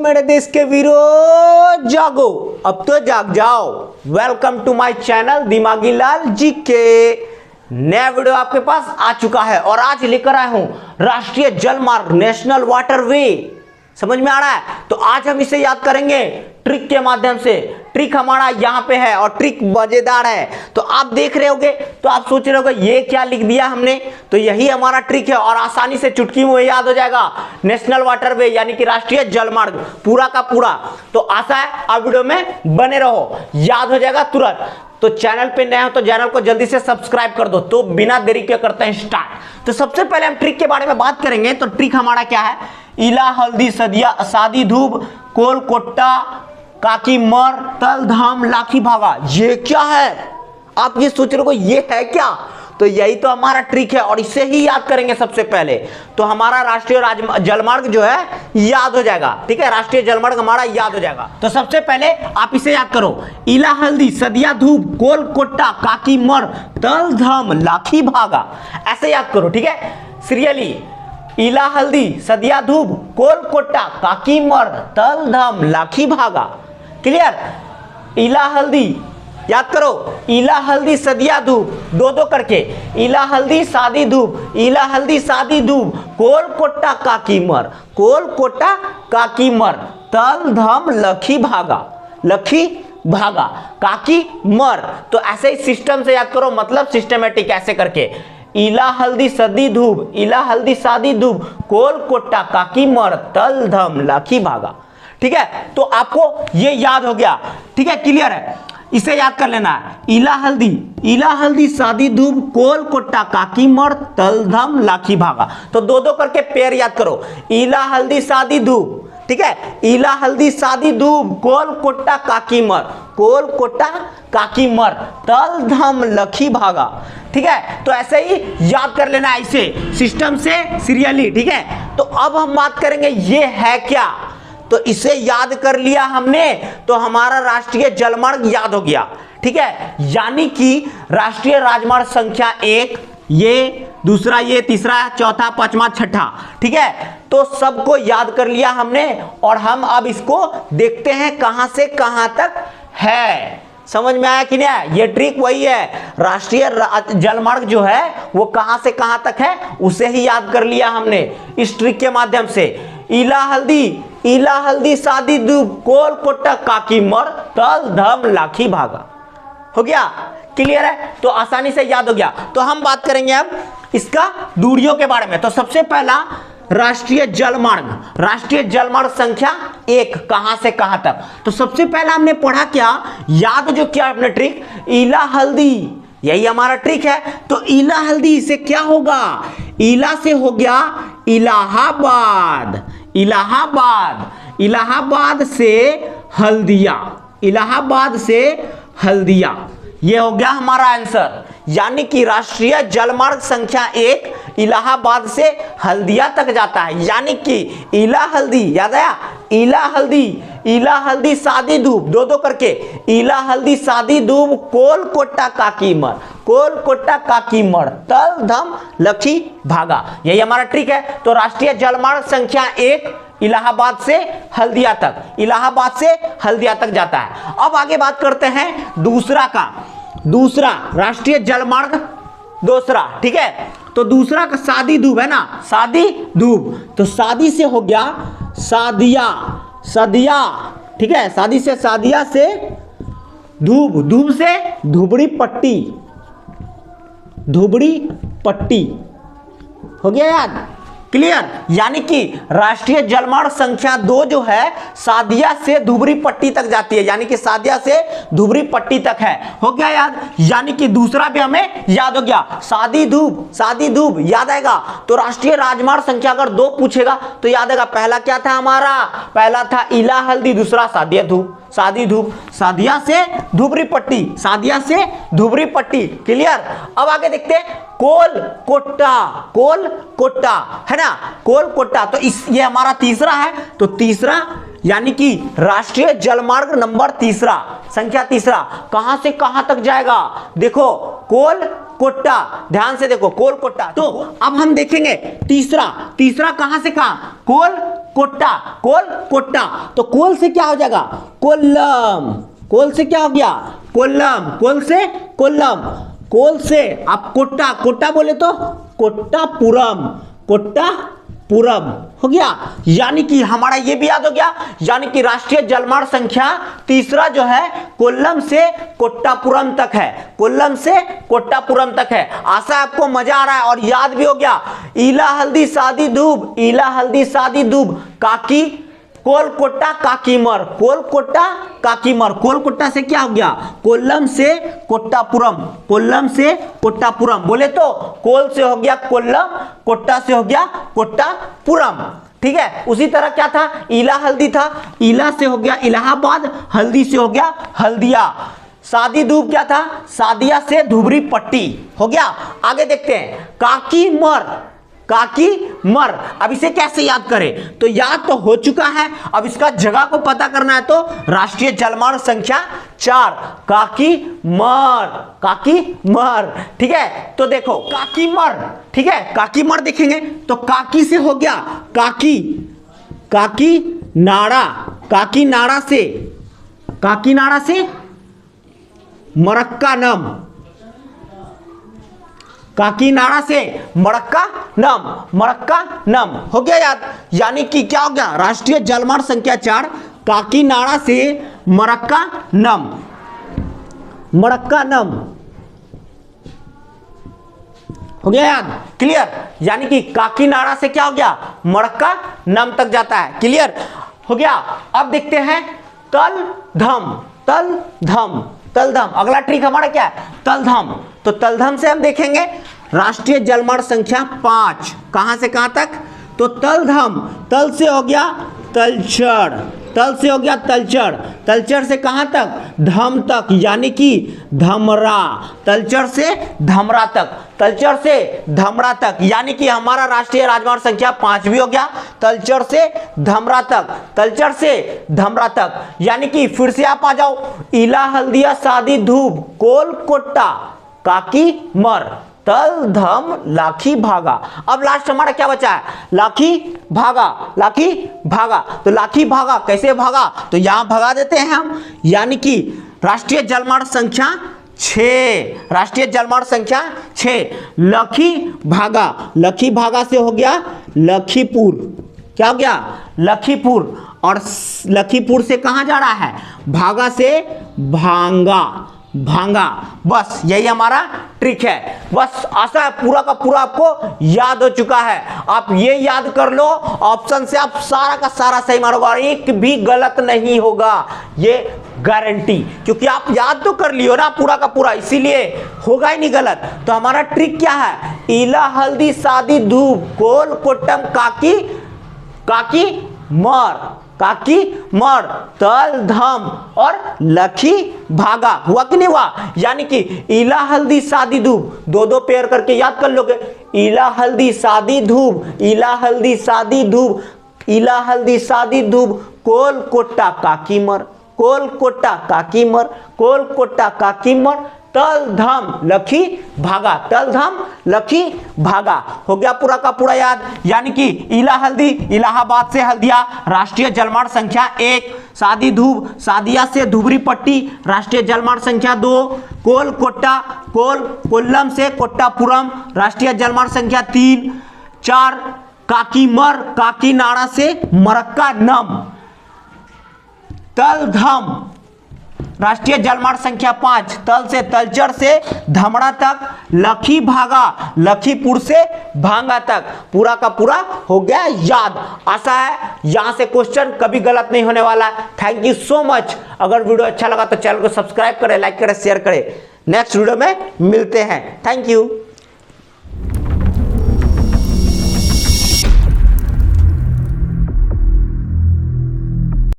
मेरे देश के वीरों, जागो, अब तो जाग जाओ। वेलकम टू माय चैनल दिमागी लाल जी के। नया वीडियो आपके पास आ चुका है और आज लेकर आया हूं राष्ट्रीय जल मार्ग, नेशनल वाटरवे। समझ में आ रहा है? तो आज हम इसे याद करेंगे ट्रिक के माध्यम से। ट्रिक हमारा यहाँ पे है और ट्रिक मजेदार है। तो आप देख रहे होगे तो आप सोच रहे होगे ये क्या लिख दिया हमने, तो यही हमारा ट्रिक है और आसानी से चुटकी में याद हो जाएगा। नेशनल वाटरवे यानी कि राष्ट्रीय जल मार्ग पूरा का पूरा। तो आशा है आप वीडियो में बने रहो, याद हो जाएगा तुरंत। तो चैनल पे नए हो तो चैनल को जल्दी से सब्सक्राइब कर दो। तो बिना देरी के करते हैं स्टार्ट। तो सबसे पहले हम ट्रिक के बारे में बात करेंगे। तो ट्रिक हमारा क्या है? इला हल्दी सदिया सादी धूप कोल कोट्टा काकी मर तल धाम लाखी भागा। ये क्या है? आप ये सोच रहे हो ये है क्या? तो यही तो हमारा ट्रिक है और इसे ही याद करेंगे सबसे पहले। तो हमारा राष्ट्रीय जलमार्ग जो है याद हो जाएगा। ठीक है, राष्ट्रीय जलमार्ग हमारा याद हो जाएगा। तो सबसे पहले आप इसे याद करो। इला हल्दी सदिया धूप कोल कोट्टा काकी मर तल धाम लाखी भागा। ऐसे याद करो। ठीक है, सीरियली। इला हल्दी सदिया धूप कोल कोट्टा काकी मर तल धाम लाखी भागा। क्लियर? इला हल्दी याद करो। इला हल्दी सदिया धूप, दो दो करके। इला हल्दी सादी धूप, इला हल्दी सादी धूप कोल कोट्टा काकी मर, कोल कोट्टा काकी मर तल धम लखी भागा, लखी भागा काकी मर। तो ऐसे ही सिस्टम से याद करो, मतलब सिस्टमेटिक ऐसे करके। इला हल्दी सदी धूप, इला हल्दी सादी धूप कोल कोट्टा काकी मर तल धम लखी भागा। ठीक है, तो आपको ये याद हो गया। ठीक है, क्लियर है? इसे याद कर लेना है। इला हल्दी सादी धूप कोल कोट्टा काकी मर तल धम लाखी भागा। तो दो दो करके पेयर याद करो। इला हल्दी सादी धूप, ठीक है, इला हल्दी सादी धूप कोल कोट्टा काकी मर, कोल कोट्टा काकी मर तल धम लखी भागा। ठीक है, तो ऐसे ही याद कर लेना ऐसे सिस्टम से सीरियली। ठीक है, तो अब हम बात करेंगे ये है क्या। तो इसे याद कर लिया हमने तो हमारा राष्ट्रीय जलमार्ग याद हो गया। ठीक है, यानी कि राष्ट्रीय राजमार्ग संख्या 1, ये दूसरा, ये तीसरा, चौथा, पांचवा, छठा। ठीक है, तो सबको याद कर लिया हमने और हम अब इसको देखते हैं कहां से कहां तक है। समझ में आया कि नहीं? ये ट्रिक वही है। राष्ट्रीय जलमार्ग जो है वो कहां से कहां तक है उसे ही याद कर लिया हमने इस ट्रिक के माध्यम से। इला हल्दी सादी धूप कोल कोट्टा काकी मर तल धम लाखी भागा। हो गया? क्लियर है? तो आसानी से याद हो गया। तो हम बात करेंगे अब इसका दूरियों के बारे में। तो सबसे पहला राष्ट्रीय जलमार्ग संख्या 1 कहां से कहां तक। तो सबसे पहला हमने पढ़ा क्या, याद जो किया अपने ट्रिक, इला हल्दी, यही हमारा ट्रिक है। तो इला हल्दी से क्या होगा? इला से हो गया इलाहाबाद, इलाहाबाद से हल्दिया, इलाहाबाद से हल्दिया। ये हो गया हमारा आंसर। यानी कि राष्ट्रीय जलमार्ग संख्या 1 इलाहाबाद से हल्दिया तक जाता है। यानी कि इला हल्दी, याद आया? इला हल्दी सादी धूप, दो दो करके। इला हल्दी सादी धूप कोल कोट्टा काकी मर, कोल कोट्टा काकी मर तल धम लखी भागा। यही हमारा ट्रिक है। तो राष्ट्रीय जलमार्ग संख्या 1 इलाहाबाद से हल्दिया तक, इलाहाबाद से हल्दिया तक जाता है। अब आगे बात करते हैं दूसरा का। दूसरा राष्ट्रीय जलमार्ग दूसरा। ठीक है, तो दूसरा का सादी धूप है ना, सादी धूप। तो सादी से हो गया सादिया, सदिया। ठीक है, सादी से सादिया से धूप, धूप से धुबड़ी पट्टी, धुबड़ी पट्टी। हो गया याद? क्लियर? यानी कि राष्ट्रीय जलमार्ग संख्या 2 जो है सादिया से धुबरी पट्टी तक जाती है। यानी कि सादिया से धुबरी पट्टी तक है। हो गया याद? यानी कि दूसरा भी हमें याद हो गया। सादी धूप याद आएगा। तो राष्ट्रीय राजमार्ग संख्या अगर 2 पूछेगा तो याद आएगा। पहला क्या था हमारा? पहला था इला हल्दी, दूसरा सादिया धूप, सादी धूप, सादिया से धुबरी पट्टी, सादिया से धुबरी पट्टी। क्लियर? अब आगे देखते हैं कोल कोट्टा है ना, कोल कोट्टा। तो ये हमारा तीसरा है। तो तीसरा यानी कि राष्ट्रीय जलमार्ग नंबर तीसरा, संख्या तीसरा कहां से कहां तक जाएगा? देखो कोल कोट्टा, ध्यान से देखो कोल कोट्टा। तो अब हम देखेंगे तीसरा कहां से कहां? कोल कोट्टा, कोल कोट्टा, तो कोल से क्या हो जाएगा कोल्लम, कोल से क्या हो गया कोल्लम, कोल से कोल्लम, कोल से आप कोट्टा, कोट्टा बोले तो कोट्टापुरम, कोट्टापुरम हो गया। यानी कि हमारा ये भी याद हो गया, यानी कि राष्ट्रीय जलमार्ग संख्या तीसरा जो है कोल्लम से कोट्टापुरम तक है, कोल्लम से कोट्टापुरम तक है। आशा आपको मजा आ रहा है और याद भी हो गया। ईला हल्दी सादी दूब, ईला हल्दी सादी दूब, काकी कोलकोट्टा काकीमर, कोलकोट्टा काकीमर, कोलकोट्टा से क्या हो गया कोल्लम से कोट्टापुरम, कोल्लम से कोट्टापुरम बोले तो कोल से हो गया कोल्लम, कोट्टा से हो गया कोट्टापुरम, ठीक है। उसी तरह क्या था ईला हल्दी था, ईला से हो गया इलाहाबाद, हल्दी से हो गया हल्दिया। सादी दूब क्या था सादिया से धुबरी पट्टी हो गया। आगे देखते हैं काकी मर, काकी मर, अब इसे कैसे याद करें, तो याद तो हो चुका है, अब इसका जगह को पता करना है। तो राष्ट्रीय जलमार्ग संख्या 4 काकी मर, काकी मर, ठीक है। तो देखो काकी मर, ठीक है, काकी मर देखेंगे तो काकी से हो गया काकी, काकी नाड़ा, काकी नाड़ा से, काकी नाड़ा से मरक्का नम, काकीनाड़ा से मरक्का नम, मरक्का नम हो गया याद। यानी कि क्या हो गया राष्ट्रीय जलमार्ग संख्या 4 काकीनाड़ा से मरक्का नम, मरक्का नम हो गया याद, क्लियर। यानी कि काकीनाड़ा से क्या हो गया मरक्का नम तक जाता है, क्लियर हो गया। अब देखते हैं तलधम, तलधम, तलधम, अगला ट्रिक हमारा क्या है तलधम। तो तलधम से हम देखेंगे राष्ट्रीय जलमार्ग संख्या 5 कहां से कहां तक, तो तलधम, तल से हो गया तलचर, तल से हो गया तलचर, तलचर से कहां तक धम तक, यानी कि धमरा, तलचर से धमरा तक, तलचर से धमरा तक, यानी कि हमारा राष्ट्रीय राजमार्ग संख्या 5 भी हो गया तलचर से धमरा तक, तलचर से धमरा तक। यानी कि फिर से आप आ जाओ इला हल्दिया सादी धूप कोलकोट्टा काकी मर तल धम लाखी भागा। अब लास्ट हमारा क्या बचा है लाखी भागा, लाखी भागा, तो लाखी भागा कैसे भागा, तो यहां भगा देते हैं हम। यानी कि राष्ट्रीय जलमार्ग संख्या 6, राष्ट्रीय जलमार्ग संख्या 6 लखी भागा, लखी भागा से हो गया लखीपुर, क्या हो गया लखीपुर, और लखीपुर से कहां जा रहा है भागा से भांगा, भांगा। बस यही हमारा ट्रिक है। बस आशा है पूरा का पूरा आपको याद हो चुका है। आप ये याद कर लो, ऑप्शन से आप सारा का सारा सही मारोगे और एक भी गलत नहीं होगा, ये गारंटी, क्योंकि आप याद तो कर लियो ना पूरा का पूरा, इसीलिए होगा ही नहीं गलत। तो हमारा ट्रिक क्या है ईला हल्दी सादी धूप कोल कोट्टम काकी, काकी मर, काकी मर तल धम और लखी भागा, हुआ कि नहीं हुआ। यानी कि ईला हल्दी सादी धूप दो दो पेयर करके याद कर लोगे, ईला हल्दी सादी धूप, ईला हल्दी सादी धूप, ईला हल्दी सादी धूप कोलकोट्टा काकी मर, कोलकोट्टा काकी मर, कोलकोट्टा काकी मर तल धम लखी भागा, तल धम लखी भागा, हो गया पूरा का पूरा याद। यानी कि इला हल्दी इलाहाबाद से हल्दिया राष्ट्रीय जलमार्ग संख्या 1, सादी धूप सादिया से धुबरी पट्टी राष्ट्रीय जलमार्ग संख्या 2, कोलकोट्टा कोल्लम से कोट्टापुरम राष्ट्रीय जलमार्ग संख्या 3, 4 काकीमर काकीनाड़ा से मरक्का नम, तलधम राष्ट्रीय जलमार्ग संख्या 5 तल से तलचर से धमड़ा तक, लखी भागा लखीपुर से भांगा तक, पूरा का पूरा हो गया याद। आशा है यहां से क्वेश्चन कभी गलत नहीं होने वाला। Thank you so much. अगर वीडियो अच्छा लगा तो चैनल को सब्सक्राइब करें, लाइक करें, शेयर करें। नेक्स्ट वीडियो में मिलते हैं। Thank you.